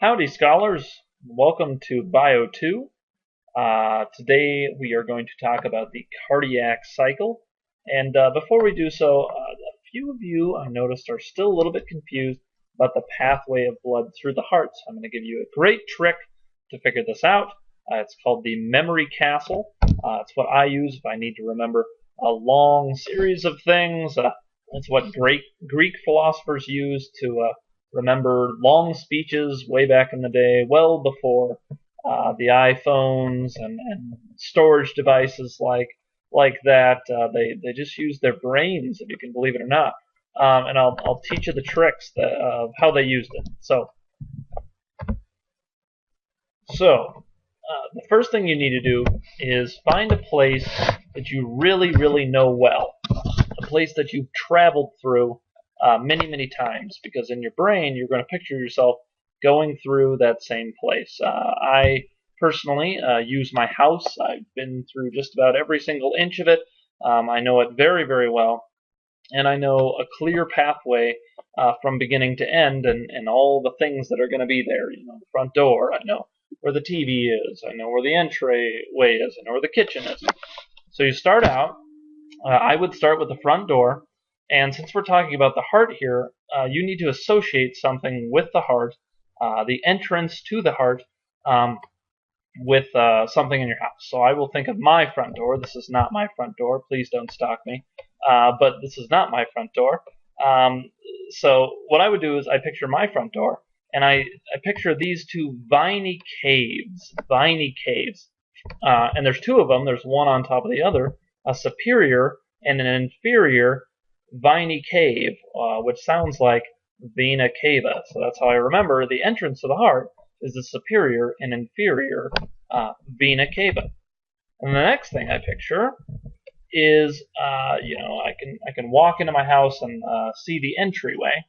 Howdy, scholars. Welcome to Bio 2. Today we are going to talk about the cardiac cycle. And before we do so, a few of you I noticed are still a little bit confused about the pathway of blood through the heart. So I'm going to give you a great trick to figure this out. It's called the memory castle. It's what I use if I need to remember a long series of things. It's what Greek philosophers used to remember long speeches way back in the day, well before the iPhones and storage devices like that. They just used their brains, if you can believe it or not. And I'll teach you the tricks of how they used it. So the first thing you need to do is find a place that you really know well, a place that you've traveled through many times, because in your brain you're going to picture yourself going through that same place. I personally use my house. I've been through just about every single inch of it. I know it very well, and I know a clear pathway from beginning to end, and all the things that are going to be there. You know, the front door. I know where the TV is. I know where the entryway is. I know where the kitchen is. So you start out. I would start with the front door. And since we're talking about the heart here, you need to associate something with the heart, the entrance to the heart, with something in your house. So I will think of my front door. This is not my front door. Please don't stalk me. But this is not my front door. So what I would do is I picture my front door, and I picture these two viney caves. And there's two of them. There's one on top of the other, a superior and an inferior viney cave, which sounds like vena cava. So that's how I remember the entrance to the heart is the superior and inferior vena cava. And the next thing I picture is, I can walk into my house and see the entryway,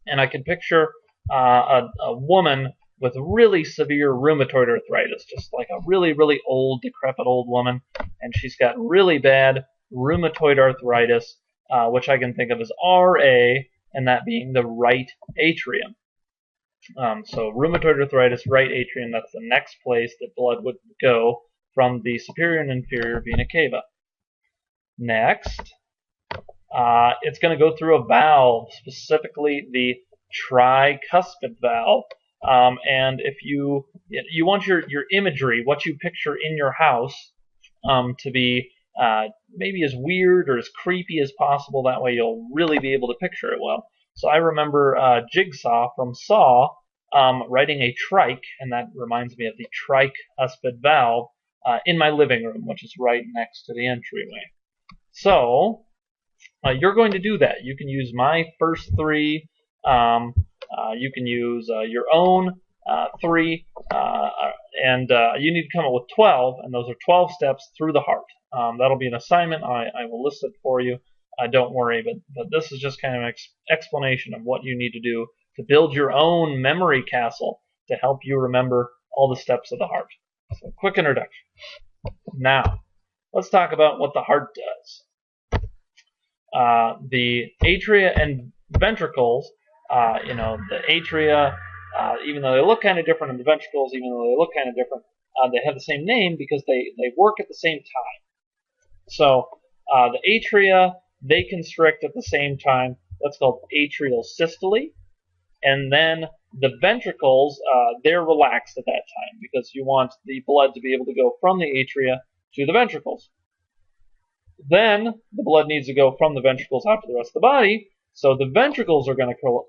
and I can picture a woman with really severe rheumatoid arthritis, just like a really old, decrepit old woman, and she's got really bad rheumatoid arthritis, which I can think of as RA, and that being the right atrium. So rheumatoid arthritis, right atrium, that's the next place that blood would go from the superior and inferior vena cava. Next, it's going to go through a valve, specifically the tricuspid valve. And if you want your imagery, what you picture in your house, to be maybe as weird or as creepy as possible. That way you'll really be able to picture it well. So I remember Jigsaw from Saw writing a trike, and that reminds me of the tricuspid valve in my living room, which is right next to the entryway. So you're going to do that. You can use my first three. You can use your own three, and you need to come up with 12, and those are 12 steps through the heart. That'll be an assignment. I will list it for you. Don't worry, but this is just kind of an explanation of what you need to do to build your own memory castle to help you remember all the steps of the heart. So, quick introduction. Now, let's talk about what the heart does. The atria and ventricles, the atria, even though they look kind of different, and the ventricles, even though they look kind of different, they have the same name because they work at the same time. So the atria, they constrict at the same time. That's called atrial systole. And then the ventricles, they're relaxed at that time because you want the blood to be able to go from the atria to the ventricles. Then the blood needs to go from the ventricles out to the rest of the body. So the ventricles are going to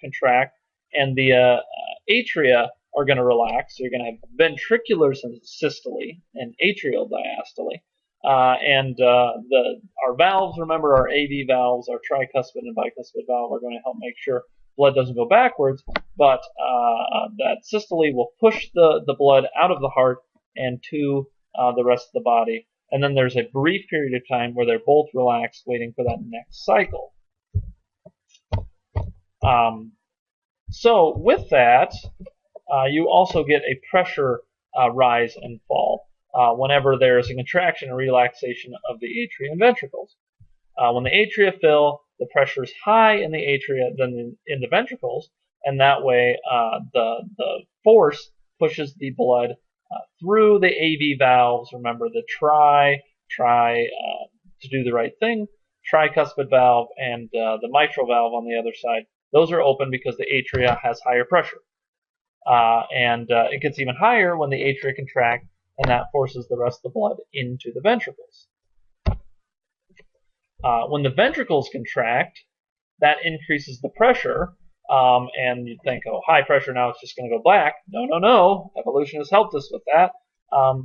contract, and the atria are going to relax. So you're going to have ventricular systole and atrial diastole. Our valves, remember, our AV valves, our tricuspid and bicuspid valve, are going to help make sure blood doesn't go backwards, but that systole will push the blood out of the heart and to the rest of the body. And then there's a brief period of time where they're both relaxed, waiting for that next cycle. So with that, you also get a pressure rise and fall whenever there's a contraction and relaxation of the atria and ventricles. When the atria fill, the pressure is high in the atria than in the ventricles, and that way the force pushes the blood through the AV valves. Remember the to do the right thing, tricuspid valve, and the mitral valve on the other side. Those are open because the atria has higher pressure. It gets even higher when the atria contract, and that forces the rest of the blood into the ventricles. When the ventricles contract, that increases the pressure, and you'd think, oh, high pressure, now it's just going to go black. No, no, no. Evolution has helped us with that.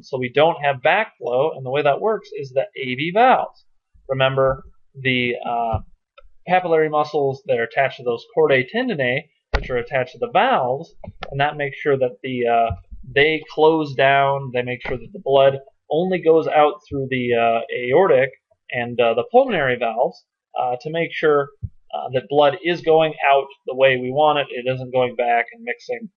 So we don't have backflow, and the way that works is the AV valves. Remember, the papillary muscles that are attached to those chordae tendineae, which are attached to the valves, and that makes sure that they close down. They make sure that the blood only goes out through the aortic and the pulmonary valves to make sure that blood is going out the way we want it. It isn't going back and mixing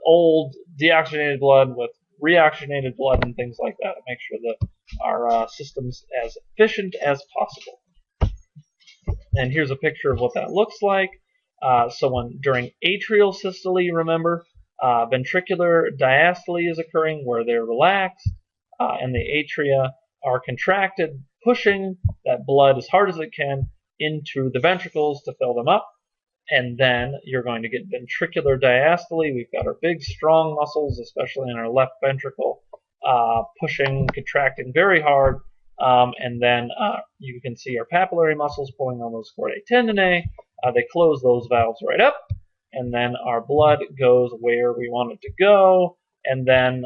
old deoxygenated blood with reoxygenated blood and things like that to make sure that our system's as efficient as possible. And here's a picture of what that looks like. So during atrial systole, remember, ventricular diastole is occurring where they're relaxed and the atria are contracted, pushing that blood as hard as it can into the ventricles to fill them up. And then you're going to get ventricular diastole. We've got our big, strong muscles, especially in our left ventricle, pushing, contracting very hard. And then you can see our papillary muscles pulling on those chordae tendineae. They close those valves right up. And then our blood goes where we want it to go. And then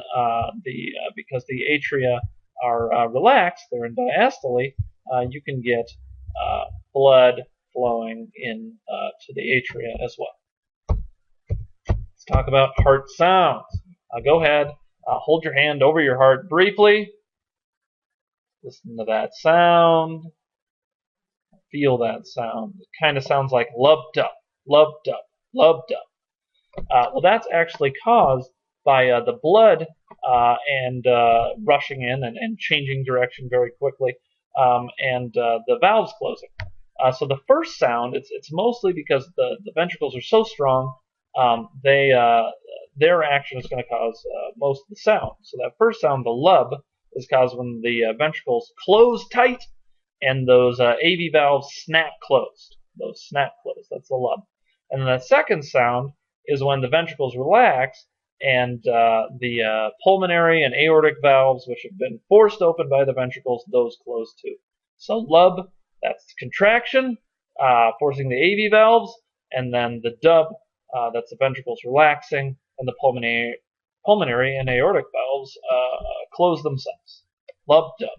because the atria are relaxed, they're in diastole, you can get blood flowing in to the atria as well. Let's talk about heart sounds. Go ahead, hold your hand over your heart briefly. Listen to that sound. Feel that sound. It kind of sounds like lubbed up, lubbed up, lubbed up. Well, that's actually caused by the blood rushing in and changing direction very quickly, and the valves closing. So the first sound, it's mostly because the ventricles are so strong, their action is going to cause most of the sound. So that first sound, the lub, is caused when the ventricles close tight and those AV valves snap closed. Those snap closed, that's the lub. And then the second sound is when the ventricles relax and the pulmonary and aortic valves, which have been forced open by the ventricles, those close too. So lub, that's contraction, forcing the AV valves, and then the dub, that's the ventricles relaxing, and the pulmonary and aortic valves close themselves. Lub, dub.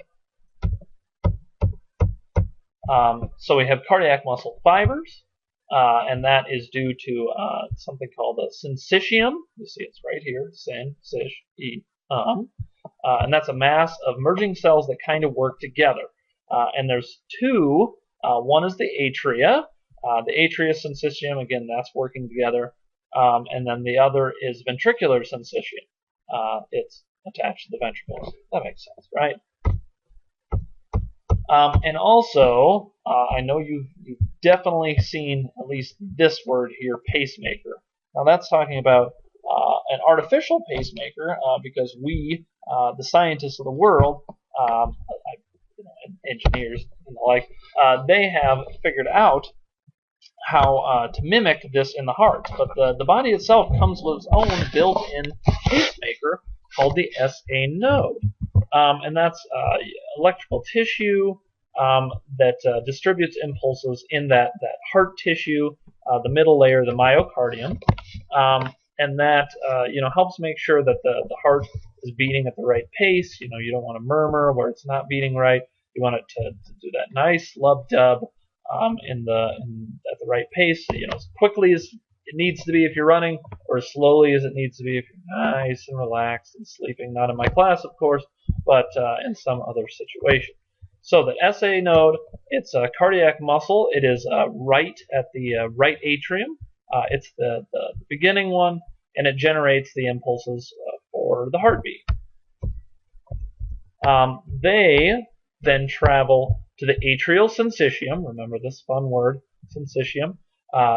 So we have cardiac muscle fibers, and that is due to something called a syncytium. You see it's right here, and that's a mass of merging cells that kind of work together. And there's two. One is the atria. The atria syncytium, again, that's working together. And then the other is ventricular syncytium. It's attached to the ventricles. That makes sense, right? And also, I know you've definitely seen at least this word here, pacemaker. Now that's talking about an artificial pacemaker because we, the scientists of the world, engineers and the like, they have figured out how to mimic this in the heart. But the body itself comes with its own built-in pacemaker called the SA node. And that's electrical tissue that distributes impulses in that heart tissue, the middle layer, the myocardium, and that helps make sure that the heart is beating at the right pace. You don't want to murmur where it's not beating right. You want it to do that nice lub dub at the right pace. As quickly as it needs to be if you're running, or as slowly as it needs to be if you're nice and relaxed and sleeping. Not in my class, of course, but in some other situation. So the SA node, it's a cardiac muscle. It is right at the right atrium. It's the beginning one, and it generates the impulses for the heartbeat. They then travel to the atrial syncytium. Remember this fun word, syncytium.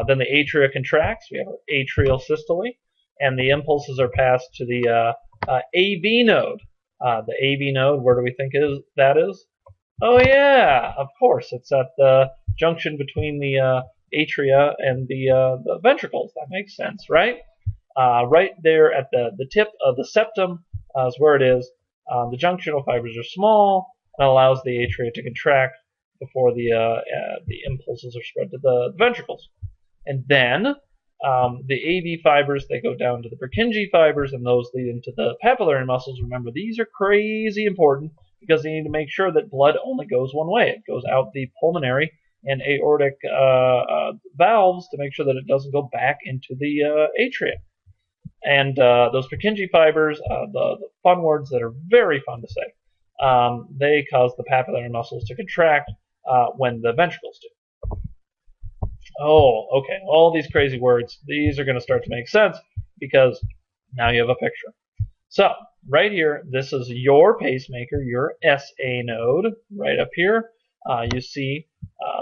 Then the atria contracts. We have our atrial systole. and the impulses are passed to the AV node. The AV node, where do we think that is? Oh yeah, of course, it's at the junction between the atria and the ventricles. That makes sense, right? Right there at the tip of the septum is where it is. The junctional fibers are small and allows the atria to contract before the impulses are spread to the ventricles. And then the AV fibers, they go down to the Purkinje fibers, and those lead into the papillary muscles. Remember, these are crazy important because they need to make sure that blood only goes one way. It goes out the pulmonary and aortic valves to make sure that it doesn't go back into the atria. And those Purkinje fibers, the fun words that are very fun to say, they cause the papillary muscles to contract when the ventricles do. Oh, okay. All these crazy words, these are going to start to make sense because now you have a picture. So, right here, this is your pacemaker, your SA node, right up here. You see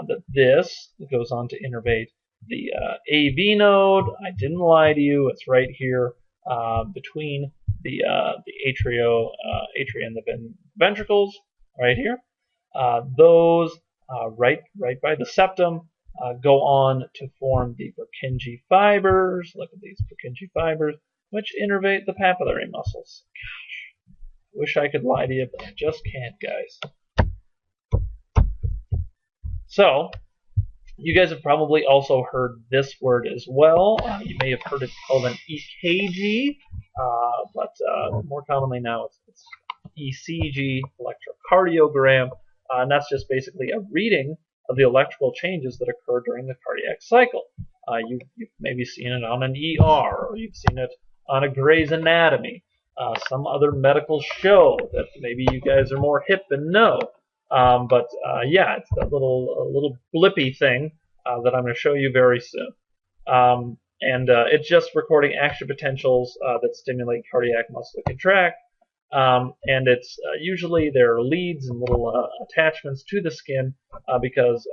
that this goes on to innervate the AV node. I didn't lie to you. It's right here between the atria and the ventricles, right here. Those right by the septum go on to form the Purkinje fibers. Look at these Purkinje fibers, which innervate the papillary muscles. Gosh, I wish I could lie to you, but I just can't, guys. So, you guys have probably also heard this word as well. You may have heard it called an EKG, but more commonly now it's ECG, electrocardiogram, and that's just basically a reading of the electrical changes that occur during the cardiac cycle. You've maybe seen it on an ER, or you've seen it on a Grey's Anatomy, some other medical show that maybe you guys are more hip and know. But yeah, it's that little blippy thing that I'm going to show you very soon. And it's just recording action potentials that stimulate cardiac muscle to contract. And it's usually there are leads and little attachments to the skin because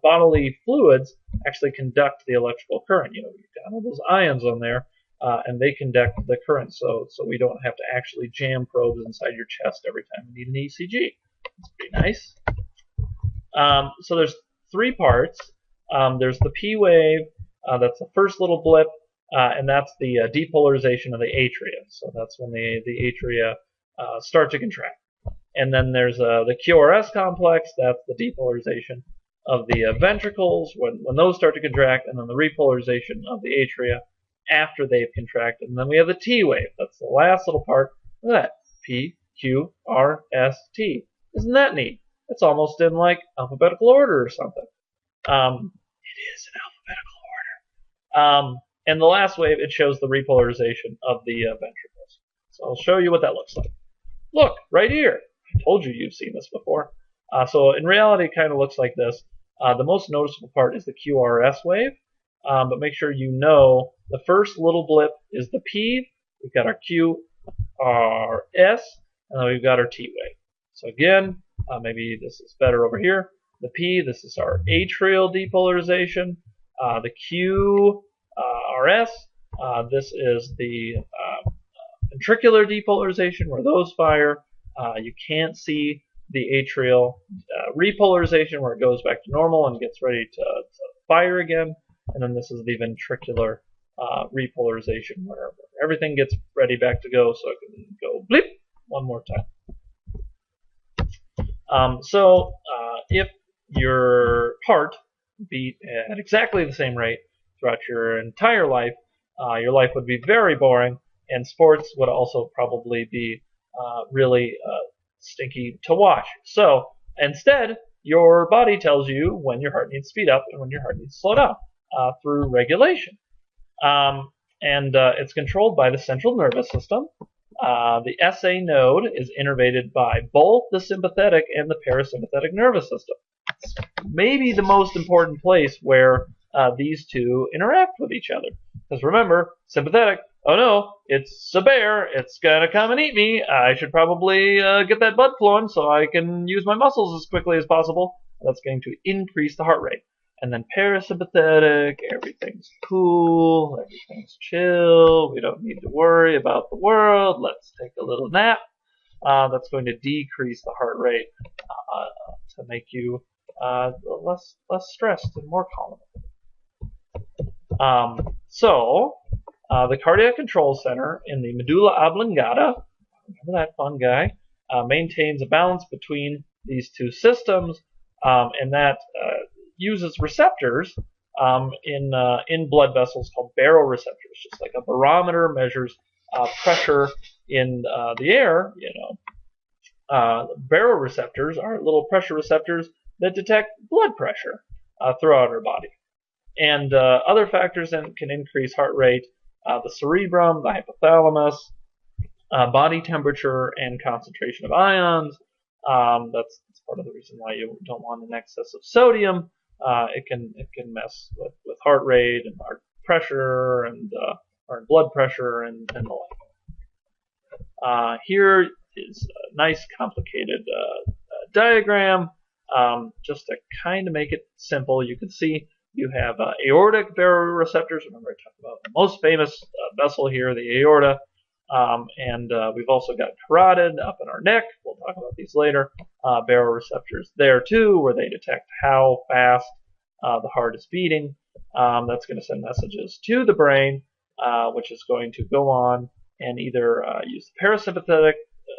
bodily fluids actually conduct the electrical current. You know, you've got all those ions on there, and they conduct the current, so we don't have to actually jam probes inside your chest every time we need an ECG. It's pretty nice. So there's three parts. There's the P wave. That's the first little blip. And that's the depolarization of the atria. So that's when the atria start to contract. And then there's the QRS complex. That's the depolarization of the ventricles when those start to contract, and then the repolarization of the atria after they've contracted. And then we have the T wave. That's the last little part. Look at that. P, Q, R, S, T. Isn't that neat? It's almost in like alphabetical order or something. It is in alphabetical order. And the last wave, it shows the repolarization of the ventricles. So I'll show you what that looks like. Look, right here. I told you you've seen this before. So in reality, it kind of looks like this. The most noticeable part is the QRS wave. But make sure you know the first little blip is the P. We've got our QRS, and then we've got our T wave. So again, maybe this is better over here. The P, this is our atrial depolarization. The QRS, this is the ventricular depolarization where those fire. You can't see the atrial repolarization where it goes back to normal and gets ready to fire again. And then this is the ventricular repolarization where everything gets ready back to go so it can go blip one more time. If your heart beat at exactly the same rate throughout your entire life, your life would be very boring, and sports would also probably be really stinky to watch. So instead, your body tells you when your heart needs to speed up and when your heart needs to slow down through regulation. It's controlled by the central nervous system. The SA node is innervated by both the sympathetic and the parasympathetic nervous system. It's maybe the most important place where these two interact with each other. Because remember, sympathetic, oh no, it's a bear, it's gonna come and eat me, I should probably get that blood flowing so I can use my muscles as quickly as possible. That's going to increase the heart rate. And then parasympathetic, everything's cool, everything's chill, we don't need to worry about the world, let's take a little nap. That's going to decrease the heart rate to make you less stressed and more calm. The cardiac control center in the medulla oblongata, remember that fun guy, maintains a balance between these two systems, and that uses receptors in blood vessels called baroreceptors. Just like a barometer measures pressure in the air, baroreceptors are little pressure receptors that detect blood pressure throughout our body. And other factors can increase heart rate: the cerebrum, the hypothalamus, body temperature, and concentration of ions. That's part of the reason why you don't want an excess of sodium. It can mess with heart rate and heart pressure and or blood pressure and the like. Here is a nice complicated diagram. Just to kind of make it simple, you can see you have aortic baroreceptors. Remember, I talked about the most famous vessel here, the aorta. And we've also got carotid up in our neck. We'll talk about these later. Baroreceptors there too, where they detect how fast the heart is beating. That's going to send messages to the brain, which is going to go on and either use the parasympathetic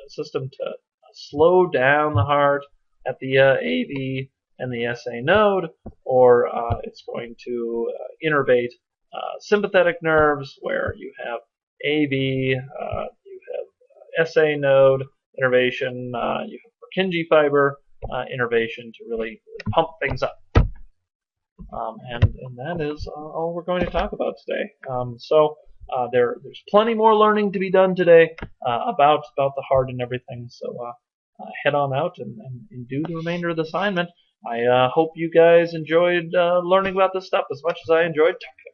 system to slow down the heart at the AV and the SA node, or it's going to innervate sympathetic nerves, where you have AV, you have SA node innervation, you have Purkinje fiber innervation to really pump things up. And that is all we're going to talk about today. There's plenty more learning to be done today about the heart and everything. So head on out and do the remainder of the assignment. I hope you guys enjoyed learning about this stuff as much as I enjoyed talking about it.